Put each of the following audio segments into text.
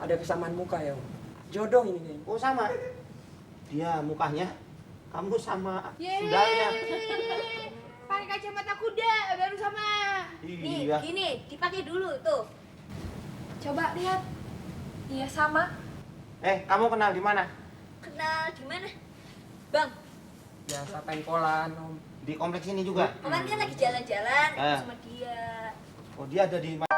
Ada kesamaan muka ya, Om. Jodoh ini kayaknya. Oh sama. Dia mukanya, kamu sama Yeay. sendalnya. Pakai kacamata kuda baru sama. Nih, Iya. gini, dipakai dulu tuh. Coba lihat. Iya sama. Kamu kenal di mana? Kenal di mana? Bang, Biasa pengkolan, Om. Di kompleks ini juga. kemarin kan lagi jalan-jalan Ah. sama dia. Oh dia ada di mana?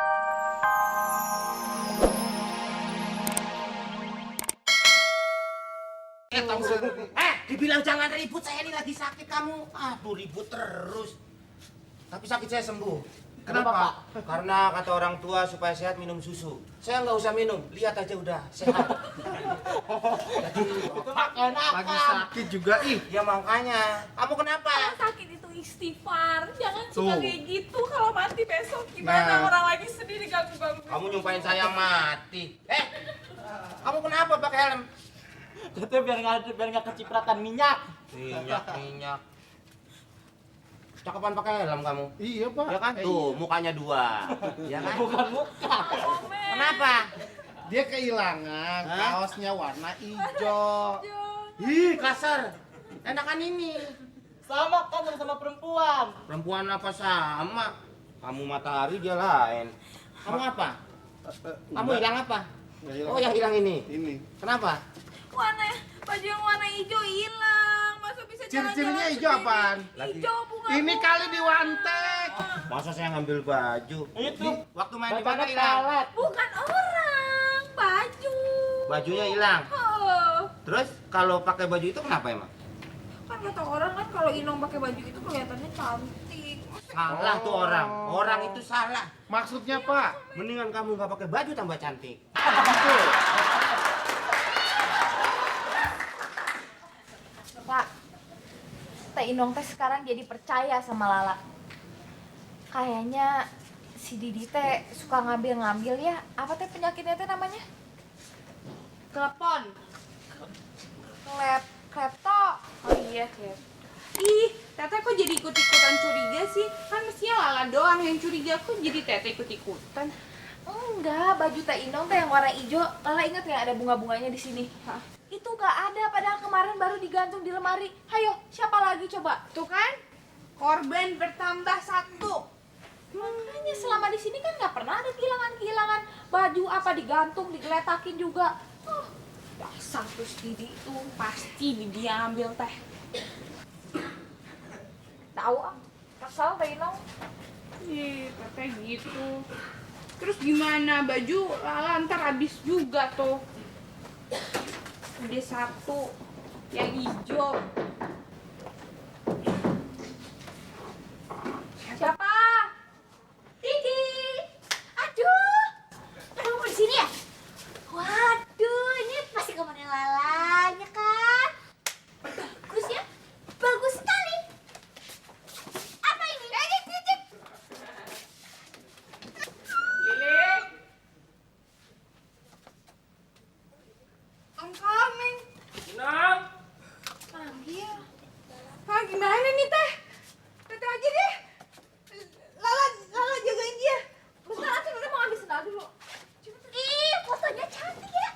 Dibilang jangan ribut, saya ini lagi sakit kamu. Aduh ribut terus. Tapi sakit saya sembuh. Kenapa, Pak? Karena kata orang tua supaya sehat minum susu. Saya nggak usah minum, lihat aja udah sehat. Itu lagi sakit juga ih. Ya makanya, kamu kenapa? Kalau sakit itu istighfar, jangan suka Tuh. kayak gitu. Kalau mati besok gimana? Nah. Orang lagi sedih diganggu-ganggu. Kamu nyumpahin saya mati. Kamu kenapa pakai helm? Itu biar nggak kecipratan minyak. Minyak. Cakepan pakai helm kamu. Iya, Pak. Ya kan? Tuh, mukanya dua. Ya kan? Bukan muka. Kenapa? Dia kehilangan Hah? kaosnya warna hijau. Ih, kasar. Enakan ini. Sama kan sama perempuan. Perempuan apa sama? Kamu matahari, dia lain. Kamu apa? Kamu hilang apa? Nggak hilang. Oh, yang hilang ini. Ini. Kenapa? Baju yang warna hijau hilang. Masa bisa jalan-jalan Ciri-cirinya hijau sendiri? apaan? Hijau bunga. Ini kali diwantek. Masa saya ngambil baju? Itu. Waktu main di Bacanya pantai hilang. pelet. Bukan orang, baju. Bajunya hilang. Oh. Terus kalau pakai baju itu kenapa emang? Kan kata orang kan kalau Inong pakai baju itu kelihatannya cantik. Salah tuh orang. Orang itu salah. Maksudnya, Pak? Mendingan kamu nggak pakai baju tambah cantik. Pak, Teh Inong teh sekarang jadi percaya sama Lala. Kayaknya si Didi teh suka ngambil-ngambil ya. Apa teh penyakitnya teh namanya? Klepon. Klepto. Oh iya, klepto. Ih, Teteh kok jadi ikut-ikutan curiga sih? Kan mestinya Lala doang yang curiga, kok jadi Teteh ikut-ikutan? Enggak, baju Teh Inong teh yang warna hijau. Lala ingat nggak ada bunga-bunganya di sini? Hah? Itu nggak ada, padahal kemarin baru digantung di lemari. Hayo, siapa lagi coba? Tuh kan, korban bertambah satu. Makanya selama di sini kan nggak pernah ada kehilangan baju apa digantung, digeletakin juga. Dasar terus Didi itu pasti dia ambil teh. Tahu ah, kesal Teh Inong. Ih, Teteh gitu. Terus gimana baju Lala ntar habis juga tuh. Udah satu yang hijau. Siapa? Didi. Aduh. Kamu di sini ya? Waduh, ini pasti kamarnya Lala, ya kan? Bagus ya? Bagus sekali. Apa ini? Cip. Lili. I'm coming. Nah, Panggil. Ah, gimana nih teh? Teteh aja deh. Lala jagain dia. Bentar, aku udah mau ambil sendal dulu. Ih, fotonya cantik ya.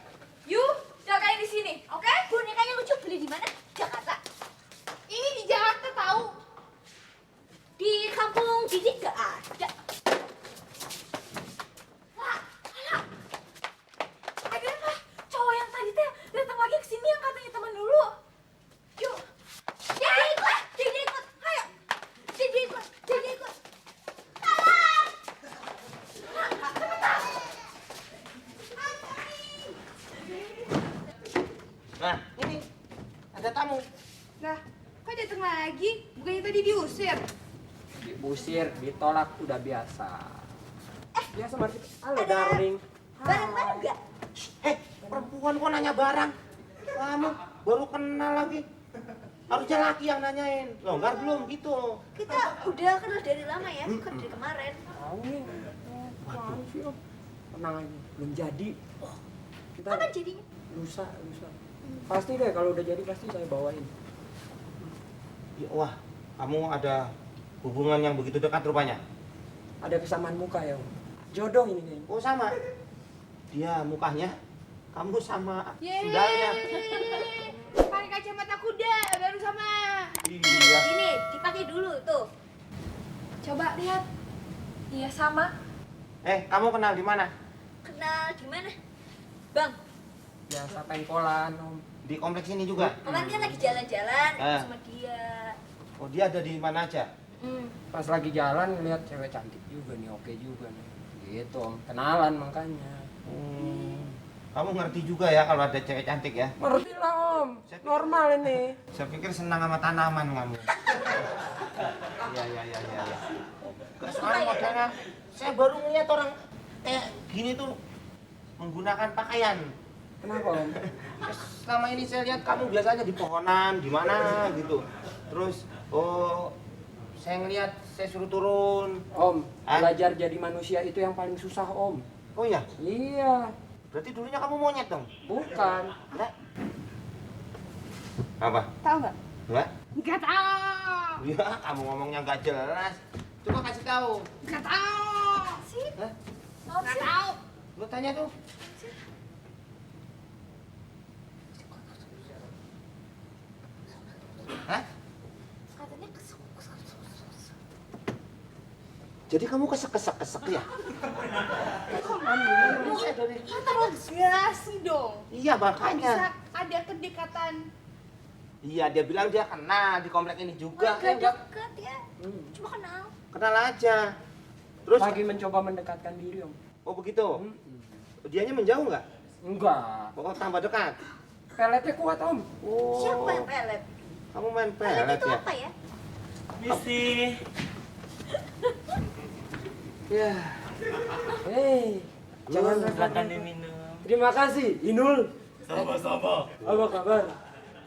Yuk, jagain di sini, oke? Bonekanya lucu, beli di mana? Jakarta. Ini di Jakarta tahu. Di kampung Didi gak ada. Ada apa? Cowok yang tadi teh datang lagi ke sini yang katanya teman dulu. Yuk. Didi ikut. Ayo. Didi ikut. Nah, ini ada tamu. Nah, kok datang lagi? Bukannya tadi diusir? Diusir, ditolak udah biasa. Biasa Marci. Halo darling. Bareng-bareng gak? Perempuan kok nanya barang? Kamu baru kenal lagi. Harusnya laki yang nanyain. Longgar belum gitu. Kita udah kenal dari lama ya, bukan dari kemarin. Tahu nih. Apaan sih, Om? Tenang aja, belum jadi. Kita Kapan jadinya? lusa. Pasti deh kalau udah jadi pasti saya bawain. Ya, wah, kamu ada hubungan yang begitu dekat rupanya. Ada kesamaan muka ya, Om. Jodoh ini kayaknya. Oh sama. Dia mukanya, kamu sama Yeay. sendalnya. Pakai kacamata kuda baru sama. Iya. Ini dipakai dulu tuh. Coba lihat. Iya sama. Kamu kenal di mana? Kenal di mana? Bang, Biasa pengkolan om. Di kompleks ini juga? kemarin kan lagi jalan-jalan Ah. sama dia. Oh, dia ada di mana aja? Pas lagi jalan ngeliat cewek cantik juga nih, oke juga nih. Gitu om, kenalan makanya. Kamu ngerti juga ya kalau ada cewek cantik ya? Ngerti lah om, normal ini. Saya pikir senang sama tanaman kamu. Iya. Gak soalnya modelnya, saya baru ngeliat orang kayak gini tuh menggunakan pakaian. Kenapa om? Selama ini saya lihat kamu biasanya di pohonan, di mana gitu. Terus, saya ngeliat, saya suruh turun. Om, Hah? belajar jadi manusia itu yang paling susah om. Oh iya, Iya, berarti dulunya kamu monyet dong? bukan. Enggak? Apa? Tahu nggak? Enggak? Nggak tahu. Ya, kamu ngomongnya nggak jelas. Coba kasih tahu. Nggak tahu. Sih, Hah? Nggak tahu. Lu tanya tuh. Hah? Katanya Jadi kamu kesek ya? Transgresi dong. Iya, Kok makanya. bisa ada kedekatan? Iya, dia bilang dia kenal di komplek ini juga. Gak Enggak, deket ya. Cuma kenal. kenal aja. Terus, Lagi mencoba mendekatkan diri om. oh begitu? Dianya menjauh nggak? Enggak, Oh, tambah dekat. peletnya kuat om. Oh, Siapa yang pelet? kamu main Pelet pelet itu ya? apa ya? Misi. Ya. Hei, jangan Silakan diminum. Terima kasih, Inul. Sama-sama. Apa kabar?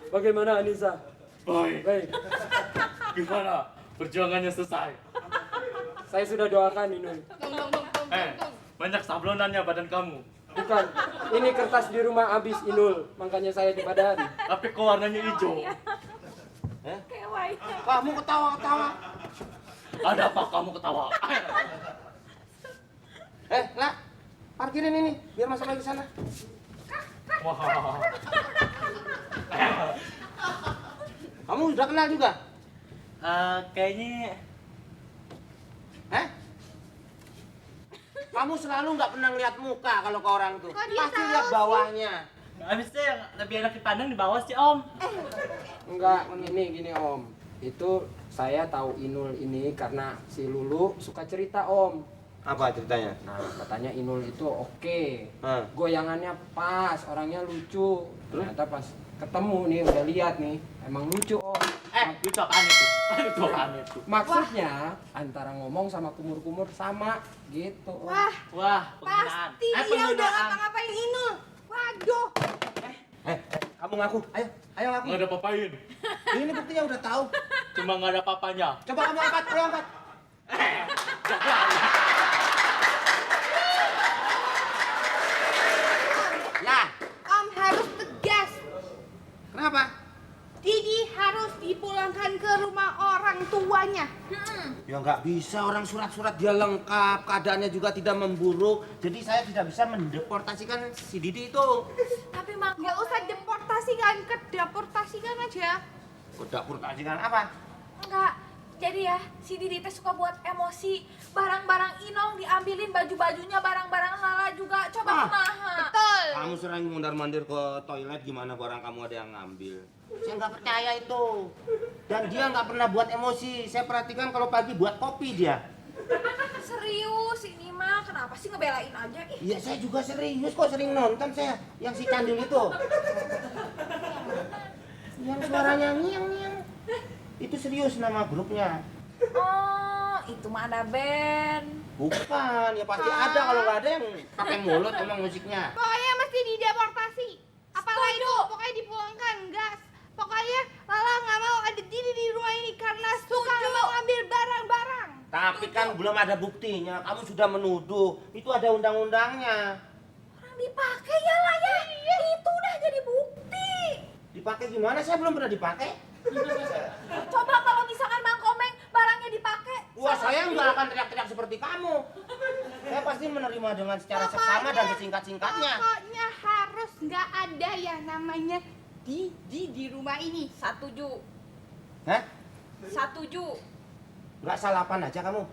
Bagaimana Anissa? Baik. Baik, Gimana? Perjuangannya selesai. saya sudah doakan Inul. Banyak sablonannya badan kamu. Bukan, ini kertas di rumah habis Inul, makanya saya di badan. Tapi kok warnanya hijau? Kamu ketawa-ketawa. Ada apa kamu ketawa? Lah, parkirin ini, biar masuk lagi sana. Wah. Kamu udah kenal juga? Kayaknya Kamu selalu nggak pernah lihat muka kalau ke orang tuh. Kok dia Pasti tahu lihat sih? bawahnya. habisnya yang lebih enak dipandang di bawah sih, Om. Enggak, gini Om. Itu saya tahu Inul ini karena si Lulu suka cerita Om. Apa ceritanya? Nah, katanya Inul itu oke. Hah. Goyangannya pas, orangnya lucu. Ternyata pas ketemu nih, udah lihat nih, emang lucu Om. Itu apaan itu? Itu apaan itu? Maksudnya antara ngomong sama kumur-kumur sama gitu. Om. Wah, Wah, penghinaan. pasti dia udah Penghinaan. ngapa-ngapain Inul. Waduh. Kamu ngaku, ayo ngaku. Nggak ada apa-apain. Ini buktinya udah tahu. Cuma nggak ada apa-apanya. Coba kamu angkat, ayo angkat. Lah, Om harus tegas. kenapa? Didi harus dipulangkan ke rumah orang tuanya. Ya nggak bisa, orang surat-surat dia lengkap, keadaannya juga tidak memburuk. Jadi saya tidak bisa mendeportasikan si Didi itu. tapi mak Nggak usah deportasikan, kedeportasikan aja. Deportasikan apa? enggak. Jadi ya, si Didi teh suka buat emosi. Barang-barang Inong diambilin, baju-bajunya, barang-barang Lala juga. Coba kumaha. Betul. Kamu sering mondar-mandir ke toilet, gimana barang kamu ada yang ngambil? Saya nggak percaya itu. Dan dia nggak pernah buat emosi. Saya perhatikan kalau pagi buat kopi dia. Serius ini mah, kenapa sih ngebelain aja? Ih, Iya, saya juga serius kok, sering nonton saya. Yang si Candil itu. Yang suaranya ngiang-ngiang. Itu serius nama grupnya. oh, itu mah ada band. Bukan, ya pasti ada. Kalau nggak ada yang pakai mulut emang musiknya. Pokoknya mesti dideportasi. Apalah itu, pokoknya dipulangkan, gas. Pokoknya Lala nggak mau ada Didi di rumah ini karena suka mau ambil barang-barang. Tapi kan belum ada buktinya. Kamu sudah menuduh. Itu ada undang-undangnya. Orang dipakai ya lah ya. Itu udah jadi bukti. Dipakai gimana? Saya belum pernah dipakai. Coba kalau misalkan Mang Komeng barangnya dipakai. Wah, saya nggak akan teriak-teriak seperti kamu. Saya pasti menerima dengan secara seksama dan sesingkat-singkatnya. Pokoknya harus nggak ada yang namanya di rumah ini. Setuju. Hah? Setuju. Nggak salapan aja kamu?